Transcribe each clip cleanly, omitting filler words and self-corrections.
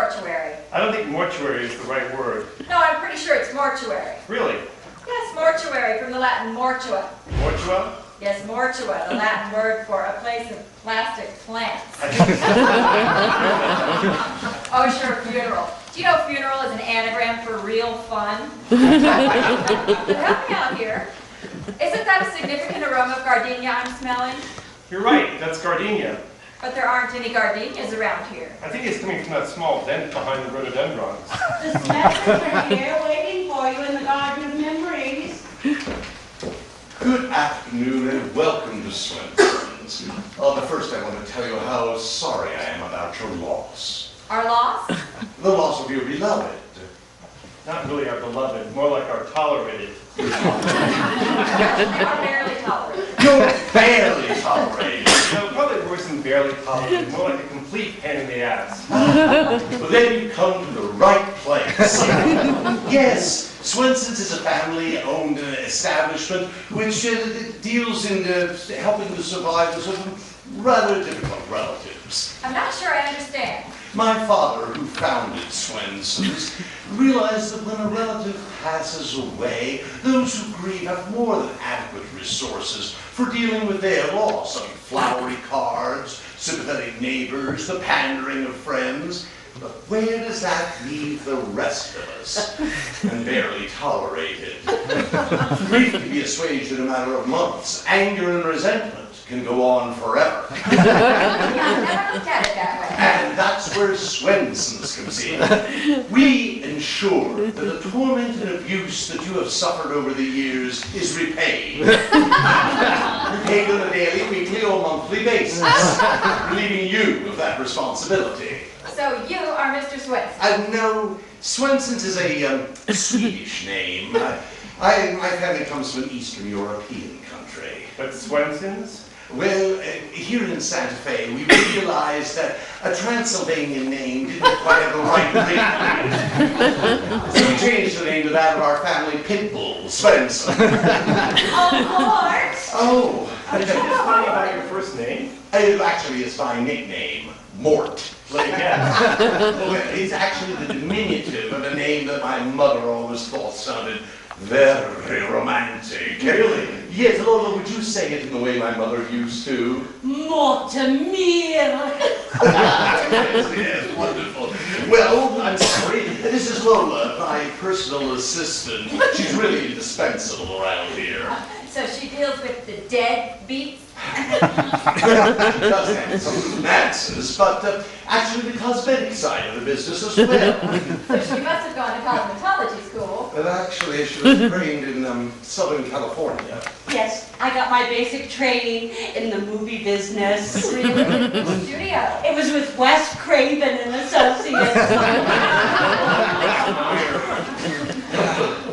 mortuary. I don't think mortuary is the right word. No, I'm pretty sure it's mortuary. Really? Yes, mortuary, from the Latin mortua. Mortua? Yes, mortua, the Latin word for a place of plastic plants. Oh, sure, funeral. Do you know funeral is an anagram for real fun? But help me out here. Isn't that a significant aroma of gardenia I'm smelling? You're right, that's gardenia. But there aren't any gardenias around here. I think it's coming from that small dent behind the rhododendrons. The Smedleys are here waiting for you in the Garden of Memories. Good afternoon and welcome to Swenson's. But first I want to tell you how sorry I am about your loss. Our loss? The loss of your beloved. Not really our beloved, more like our tolerated. They are barely tolerated. You're barely tolerated. No, probably worse than barely tolerated, more like a complete pain in the ass. Well, then you come to the right place. Yes, Swenson's is a family-owned establishment which deals in helping the survivors of rather difficult relatives. I'm not sure I understand. My father, who founded Swenson's, realized that when a relative passes away, those who grieve have more than adequate resources for dealing with their loss. Flowery cards, sympathetic neighbors, the pandering of friends. But where does that leave the rest of us? And barely tolerated. Grief can be assuaged in a matter of months. Anger and resentment can go on forever. Yeah, I never looked at it that way. And that's where Swenson's comes in. We ensure that the torment and abuse that you have suffered over the years is repaid. Repaid on a daily, weekly, or monthly basis, relieving you of that responsibility. So you are Mr. Swenson? No, Swenson's is a Swedish name. My family comes from an Eastern European country. But Swenson's? Well, here in Santa Fe, we realized that a Transylvanian name didn't quite have the right ring. So we changed the name to that of our family pit bull, Swenson. Of course. Oh. Is it just funny about your first name? Actually, it's my nickname, Mort. Let me guess. Well, it's actually the diminutive of a name that my mother always thought sounded very romantic. Really? Yes, Lola, would you say it in the way my mother used to? Mortimer. Yes, wonderful. Well, I'm sorry. This is Lola, my personal assistant. She's really indispensable around here. So she deals with the dead beats? She does have some romances, but actually the cosmetic side of the business as well. So she must have gone to cosmetology school. But actually, she was trained in Southern California. Yes, I got my basic training in the movie business. Really? Studio. It was with Wes Craven and Associates.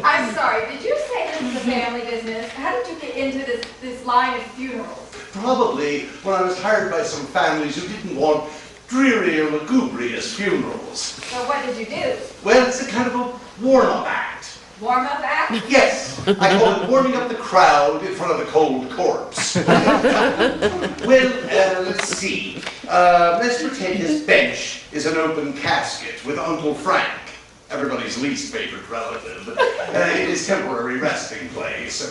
I'm sorry, did you say this is a family business? How did you get into this line of funerals? Probably when I was hired by some families who didn't want dreary or lugubrious funerals. So what did you do? Well, it's a kind of a warm-up act. Warm-up act? Yes, I call it warming up the crowd in front of the cold corpse. Well, let's see. Let's pretend this bench is an open casket with Uncle Frank, everybody's least favorite relative, in his temporary resting place.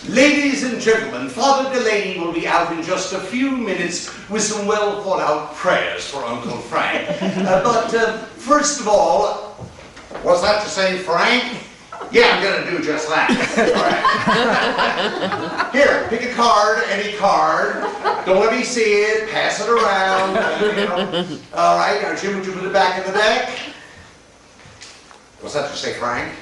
Ladies and gentlemen, Father Delaney will be out in just a few minutes with some well-thought-out prayers for Uncle Frank. But first of all, what's that to say, Frank? Yeah, I'm going to do just that. All right. Here, pick a card, any card. Don't let me see it. Pass it around. All right, now, Jim, would you put it back in the deck? What's that to say, Frank?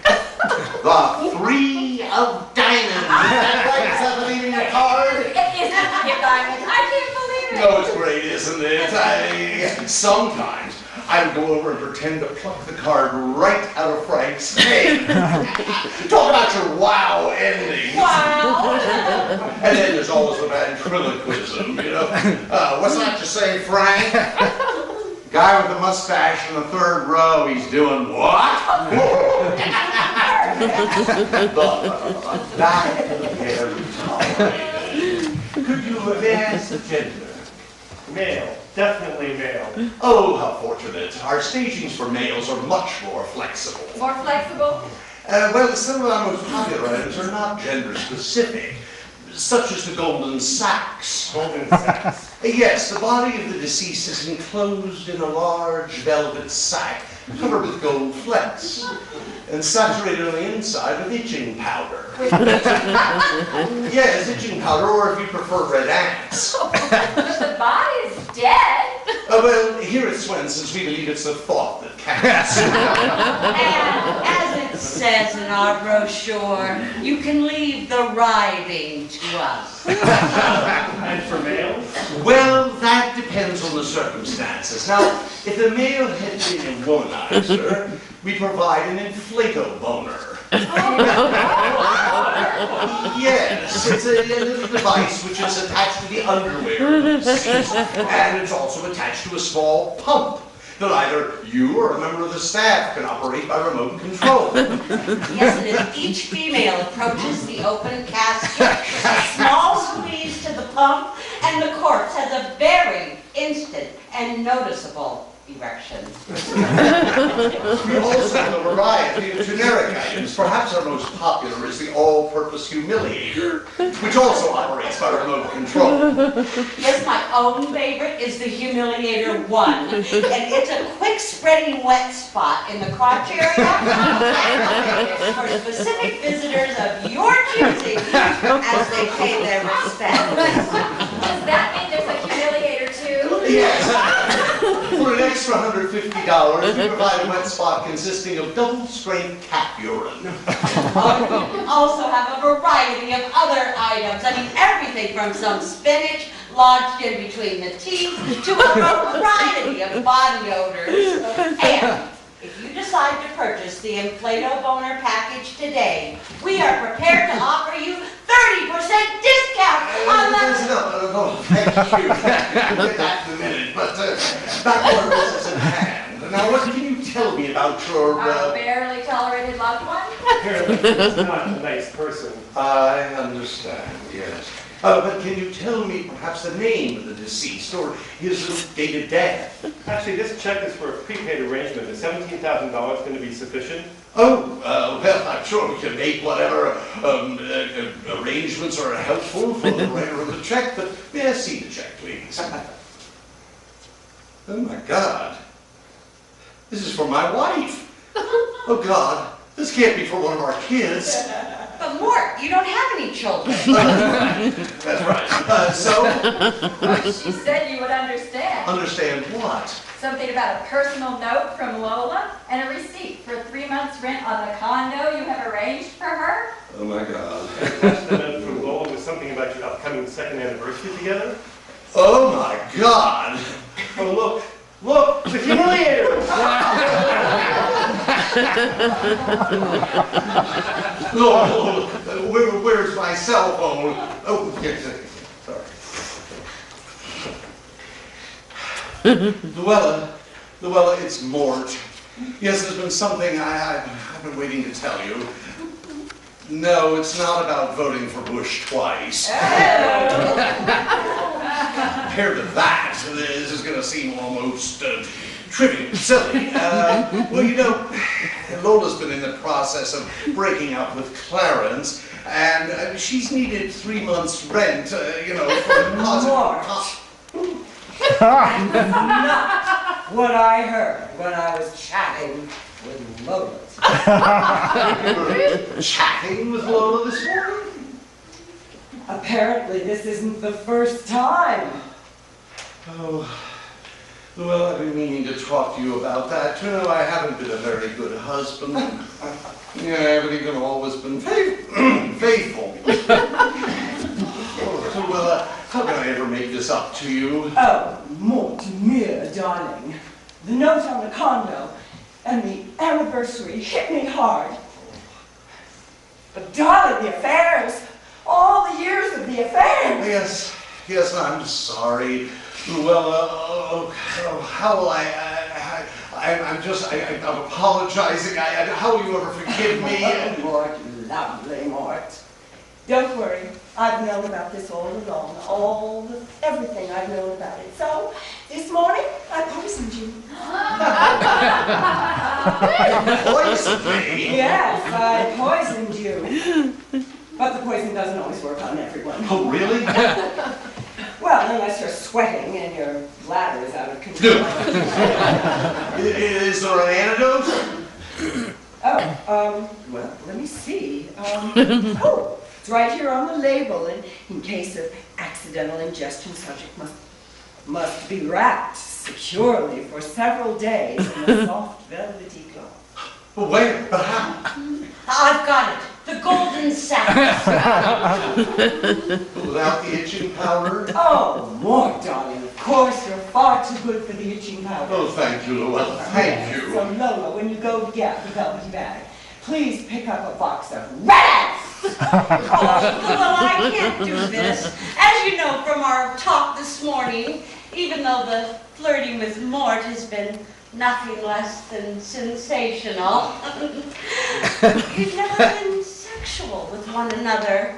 The three of diamonds. Is that right? Is that the name of your card? It is the three of diamonds. I can't believe it. No, it's great, isn't it? Sometimes I would go over and pretend to pluck the card right out of Frank's name. Talk about your wow endings. Wow. And then there's always the ventriloquism, What's that to say, Frank? Guy with the mustache in the third row, he's doing what? That very tolerated. Could you advance gentler? Male. Definitely male. Oh, how fortunate. Our stagings for males are much more flexible. More flexible? Well, some of our most popular items are not gender specific, such as the golden sacks. Golden sacks. Yes, the body of the deceased is enclosed in a large velvet sack covered with gold flecks and saturated on the inside with itching powder. Yes, itching powder, or if you prefer, red ants. But the body is dead. Well, here at Swenson's, we believe it's the thought that counts. And as it says in our brochure, you can leave the writhing to us. And for males? Well, that depends on the circumstances. Now, if the male had been a womanizer, we provide an inflato boner. Yes, it's a little device which is attached to the underwear of the deceased, and it's also attached to a small pump that either you or a member of the staff can operate by remote control. Yes, and as each female approaches the open casket, a small squeeze to the pump, and the corpse has a very instant and noticeable erection. We also have a variety of generic items. Perhaps our most popular is the all-purpose humiliator, which also operates by remote control. Yes, my own favorite is the Humiliator 1, and it's a quick spreading wet spot in the crotch area for specific visitors of your choosing as they pay their respects. Does that mean there's a humiliator too? Yes. For an extra $150, we provide a wet spot consisting of double-strength cat urine. We also have a variety of other items. I mean, everything from some spinach lodged in between the teeth to a variety of body odors. And if you decide to purchase the Inflato Boner package today, we are prepared to offer you 30% discount on the... No, thank you. We'll get that in a minute, but back to our business at hand. Now, what can you tell me about your... Our barely tolerated loved one? Apparently, he's not a nice person. I understand, yes. But can you tell me perhaps the name of the deceased or his date of death? Actually, this check is for a prepaid arrangement. Is $17,000 going to be sufficient? Oh, well, I'm sure we can make whatever arrangements are helpful for the writer of the check, but may I see the check, please? Oh, my God. This is for my wife. Oh, God. This can't be for one of our kids. But Mort, you don't have any children. That's right. She said you would understand. Understand what? Something about a personal note from Lola and a receipt for 3 months' rent on the condo you have arranged for her? Oh, my God. Attached the note from Lola was something about your upcoming second anniversary together. Oh, my God. Oh, look. Look, the humiliator! No, where's my cell phone? Oh, yes, sorry. Luella, it's Mort. Yes, there's been something I've been waiting to tell you. No, it's not about voting for Bush twice. Compared to that, this is going to seem almost trivial, silly. Well, you know, Lola's been in the process of breaking up with Clarence, and she's needed 3 months' rent, for a deposit. Not what I heard when I was chatting with Lola. You were chatting with Lola this morning? Apparently this isn't the first time. Oh, well, I've been meaning to talk to you about that. You know, I haven't been a very good husband. Yeah, I haven't even always been faithful. Oh, well, how can I ever make this up to you? Oh, Mortimer, darling. The note on the condo and the anniversary hit me hard. But darling, the affairs, all the years of the affairs. Yes, I'm sorry. Well, how will I'm apologizing. How will you ever forgive me? Oh, Mort, lovely Mort. Don't worry. I've known about this all along. Everything I've known about it. So, this morning, I poisoned you. Poison me? Yes, I poisoned you. But the poison doesn't always work on everyone. Oh, really? Well, unless you're sweating and your bladder is out of control. Is there an antidote? Well, let me see. Oh, it's right here on the label. And in case of accidental ingestion, subject must be wrapped securely for several days in a soft velvety cloth. But wait, but how? I've got it. The golden sack. Without the itching powder? Oh, more, darling. Of course, you're far too good for the itching powder. Oh, thank you, Luella. Thank you. So, Lola, when you go get the velvety bag, please pick up a box of rats! Well, I can't do this. As you know from our talk this morning, even though the flirting with Mort has been nothing less than sensational, we've never been sexual with one another.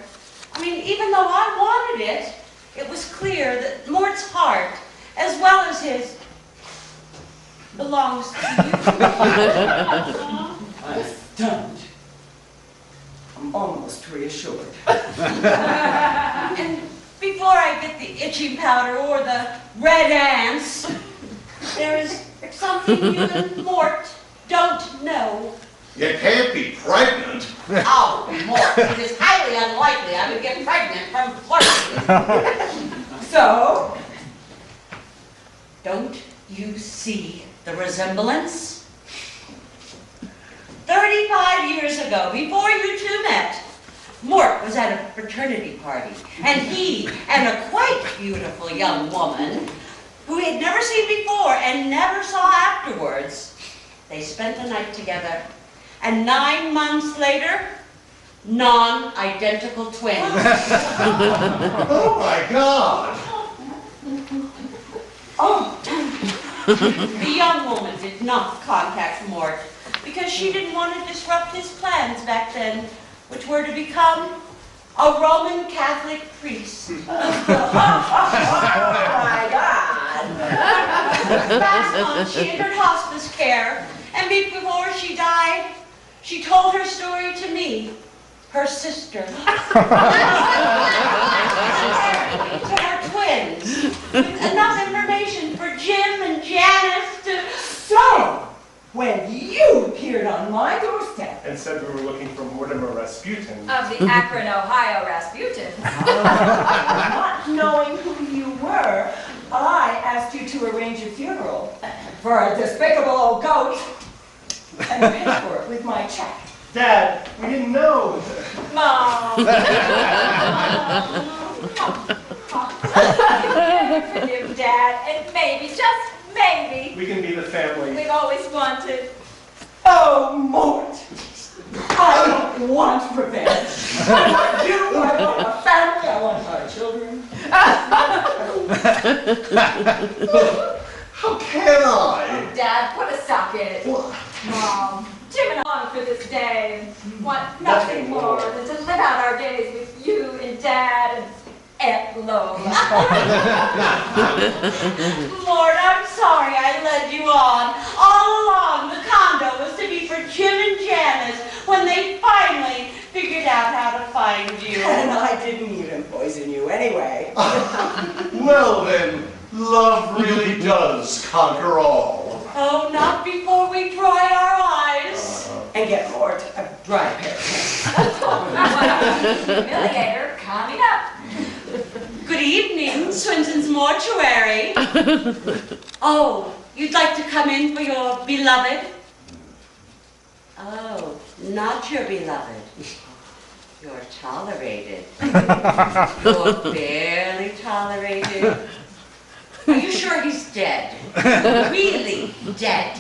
I mean, even though I wanted it, it was clear that Mort's heart, as well as his, belongs to you. I'm stunned. I'm almost reassured. And before I get the itching powder or the red ants, there is something you and Mort don't know. You can't be pregnant. Oh, Mort, it is highly unlikely I would get pregnant from flirting. So, Don't you see the resemblance? 35 years ago, before you two met, Mort was at a fraternity party, and he and a quite beautiful young woman, who he had never seen before and never saw afterwards, they spent the night together, and 9 months later, non-identical twins. Oh, my God. oh, The young woman did not contact Mort because she didn't want to disrupt his plans back then, which were to become a Roman Catholic priest. oh my God! Last month, she entered hospice care, and before she died, she told her story to me, her sister, to her twins, with enough information for Jim and Janice to... So, when you appeared on my doorstep, And said we were looking for Mortimer Rasputin. Of the Akron, Ohio Rasputin. not knowing who you were, I asked you to arrange a funeral for a despicable old goat and pay for it with my check. Dad, we didn't know. Mom. Forgive Dad, and maybe, just maybe, We can be the family. we've always wanted. Oh, Mort! I don't want revenge. I want you, I want a family, I want our children. How can I? Dad, put a stop in it. What? Mom, Jim and I long for this day and want nothing more than to live out our days with you and Dad and Aunt Lola. Mort, I'm sorry I led you on. All along, the condo was to be for Jim and Janice when they finally figured out how to find you. And I didn't even poison you anyway. Well then, love really does conquer all. Oh, not before we dry our eyes. And get Mort a dry pair of pants. Humiliator coming up. Good evening, Swinton's Mortuary. Oh, you'd like to come in for your beloved? Oh, not your beloved. You're tolerated. You're barely tolerated. Are you sure he's dead? Really dead?